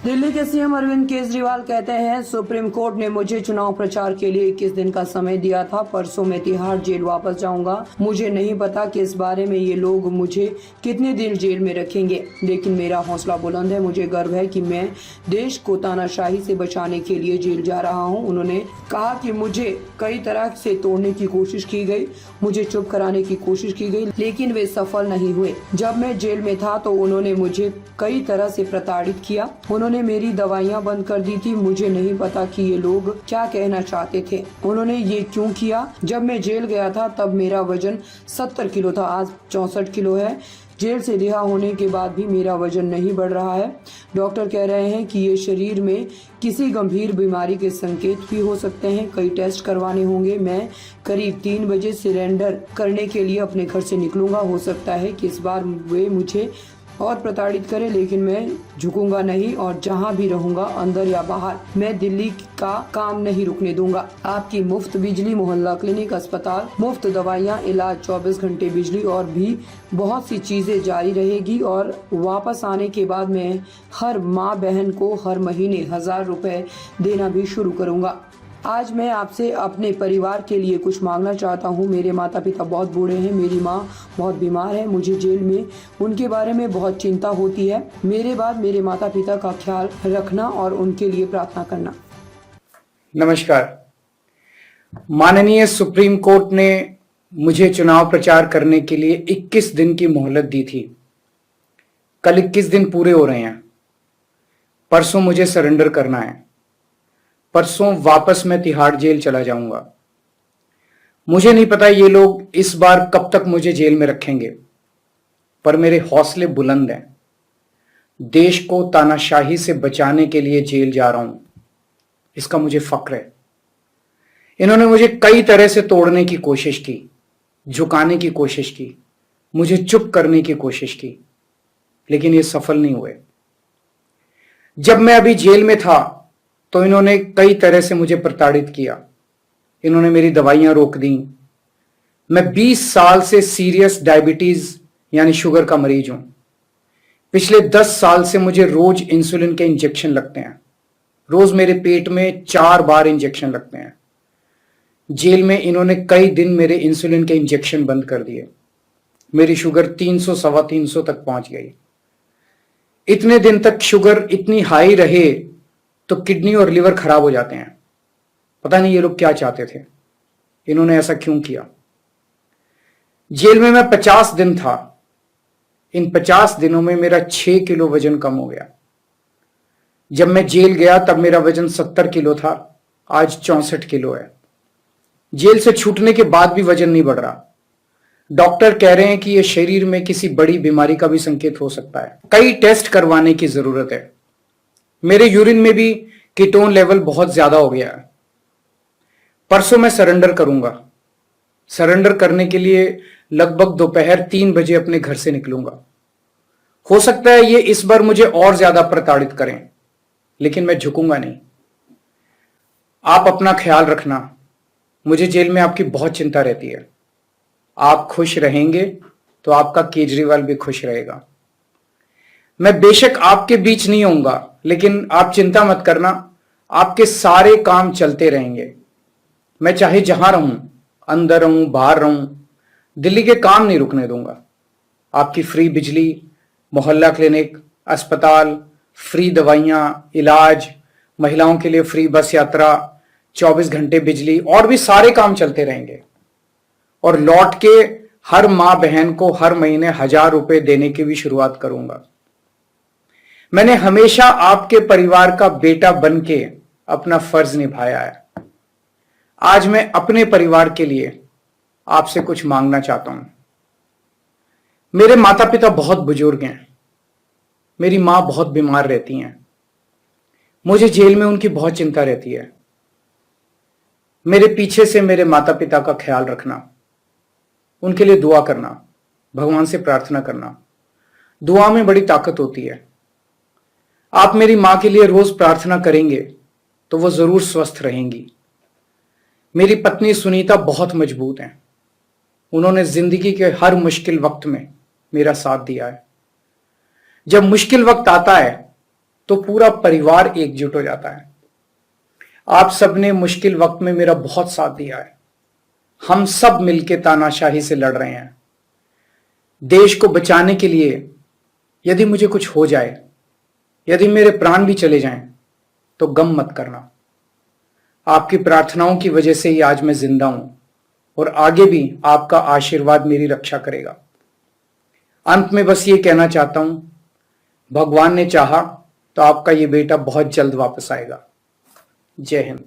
दिल्ली के सीएम अरविंद केजरीवाल कहते हैं, सुप्रीम कोर्ट ने मुझे चुनाव प्रचार के लिए 21 दिन का समय दिया था। परसों मैं तिहाड़ जेल वापस जाऊंगा। मुझे नहीं पता कि इस बारे में ये लोग मुझे कितने दिन जेल में रखेंगे, लेकिन मेरा हौसला बुलंद है। मुझे गर्व है कि मैं देश को तानाशाही से बचाने के लिए जेल जा रहा हूँ। उन्होंने कहा कि मुझे कई तरह से तोड़ने की कोशिश की गई, मुझे चुप कराने की कोशिश की गई, लेकिन वे सफल नहीं हुए। जब मैं जेल में था तो उन्होंने मुझे कई तरह से प्रताड़ित किया। उन्होंने मेरी दवाइयां बंद कर दी थी। मुझे नहीं पता कि ये लोग क्या कहना चाहते थे। उन्होंने ये क्यों किया? जब मैं जेल गया था तब मेरा वजन 70 किलो था, आज 64 किलो है। जेल से रिहा होने के बाद भी मेरा वजन नहीं बढ़ रहा है। डॉक्टर कह रहे हैं कि ये शरीर में किसी गंभीर बीमारी के संकेत भी हो सकते हैं। कई टेस्ट करवाने होंगे। मैं करीब 3 बजे सरेंडर करने के लिए अपने घर से निकलूंगा। हो सकता है कि इस बार वे मुझे और प्रताड़ित करें, लेकिन मैं झुकूंगा नहीं और जहां भी रहूंगा, अंदर या बाहर, मैं दिल्ली का काम नहीं रुकने दूंगा। आपकी मुफ्त बिजली, मोहल्ला क्लिनिक, अस्पताल, मुफ्त दवाइयां, इलाज, 24 घंटे बिजली और भी बहुत सी चीजें जारी रहेगी। और वापस आने के बाद मैं हर माँ बहन को हर महीने 1000 रुपए देना भी शुरू करूंगा। आज मैं आपसे अपने परिवार के लिए कुछ मांगना चाहता हूँ। मेरे माता पिता बहुत बूढ़े हैं, मेरी माँ बहुत बीमार है। मुझे जेल में उनके बारे में बहुत चिंता होती है। मेरे बाद मेरे माता पिता का ख्याल रखना और उनके लिए प्रार्थना करना। नमस्कार। माननीय सुप्रीम कोर्ट ने मुझे चुनाव प्रचार करने के लिए 21 दिन की मोहलत दी थी। कल 21 दिन पूरे हो रहे हैं। परसों मुझे सरेंडर करना है। परसों वापस मैं तिहाड़ जेल चला जाऊंगा। मुझे नहीं पता ये लोग इस बार कब तक मुझे जेल में रखेंगे, पर मेरे हौसले बुलंद हैं। देश को तानाशाही से बचाने के लिए जेल जा रहा हूं, इसका मुझे फक्र है। इन्होंने मुझे कई तरह से तोड़ने की कोशिश की, झुकाने की कोशिश की, मुझे चुप करने की कोशिश की, लेकिन ये सफल नहीं हुए। जब मैं अभी जेल में था तो इन्होंने कई तरह से मुझे प्रताड़ित किया। इन्होंने मेरी दवाइयां रोक दी। मैं 20 साल से सीरियस डायबिटीज यानी शुगर का मरीज हूं। पिछले 10 साल से मुझे रोज इंसुलिन के इंजेक्शन लगते हैं। रोज मेरे पेट में 4 बार इंजेक्शन लगते हैं। जेल में इन्होंने कई दिन मेरे इंसुलिन के इंजेक्शन बंद कर दिए। मेरी शुगर 300 सवा 300 तक पहुंच गई। इतने दिन तक शुगर इतनी हाई रहे तो किडनी और लिवर खराब हो जाते हैं। पता नहीं ये लोग क्या चाहते थे, इन्होंने ऐसा क्यों किया। जेल में मैं 50 दिन था। इन 50 दिनों में मेरा 6 किलो वजन कम हो गया। जब मैं जेल गया तब मेरा वजन 70 किलो था, आज 64 किलो है। जेल से छूटने के बाद भी वजन नहीं बढ़ रहा। डॉक्टर कह रहे हैं कि यह शरीर में किसी बड़ी बीमारी का भी संकेत हो सकता है। कई टेस्ट करवाने की जरूरत है। मेरे यूरिन में भी कीटोन लेवल बहुत ज्यादा हो गया है। परसों मैं सरेंडर करूंगा। सरेंडर करने के लिए लगभग दोपहर 3 बजे अपने घर से निकलूंगा। हो सकता है ये इस बार मुझे और ज्यादा प्रताड़ित करें, लेकिन मैं झुकूंगा नहीं। आप अपना ख्याल रखना। मुझे जेल में आपकी बहुत चिंता रहती है। आप खुश रहेंगे तो आपका केजरीवाल भी खुश रहेगा। मैं बेशक आपके बीच नहीं होऊंगा, लेकिन आप चिंता मत करना, आपके सारे काम चलते रहेंगे। मैं चाहे जहां रहूं, अंदर रहूं, बाहर रहूं, दिल्ली के काम नहीं रुकने दूंगा। आपकी फ्री बिजली, मोहल्ला क्लिनिक, अस्पताल, फ्री दवाइयां, इलाज, महिलाओं के लिए फ्री बस यात्रा, 24 घंटे बिजली और भी सारे काम चलते रहेंगे। और लौट के हर मां बहन को हर महीने 1000 रुपए देने की भी शुरुआत करूंगा। मैंने हमेशा आपके परिवार का बेटा बन के अपना फर्ज निभाया है। आज मैं अपने परिवार के लिए आपसे कुछ मांगना चाहता हूं। मेरे माता पिता बहुत बुजुर्ग हैं। मेरी मां बहुत बीमार रहती हैं। मुझे जेल में उनकी बहुत चिंता रहती है। मेरे पीछे से मेरे माता पिता का ख्याल रखना, उनके लिए दुआ करना, भगवान से प्रार्थना करना। दुआ में बड़ी ताकत होती है। आप मेरी मां के लिए रोज प्रार्थना करेंगे तो वो जरूर स्वस्थ रहेंगी। मेरी पत्नी सुनीता बहुत मजबूत हैं। उन्होंने जिंदगी के हर मुश्किल वक्त में मेरा साथ दिया है। जब मुश्किल वक्त आता है तो पूरा परिवार एकजुट हो जाता है। आप सबने मुश्किल वक्त में मेरा बहुत साथ दिया है। हम सब मिलकर तानाशाही से लड़ रहे हैं। देश को बचाने के लिए यदि मुझे कुछ हो जाए, यदि मेरे प्राण भी चले जाएं, तो गम मत करना। आपकी प्रार्थनाओं की वजह से ही आज मैं जिंदा हूं और आगे भी आपका आशीर्वाद मेरी रक्षा करेगा। अंत में बस ये कहना चाहता हूं, भगवान ने चाहा तो आपका ये बेटा बहुत जल्द वापस आएगा। जय हिंद।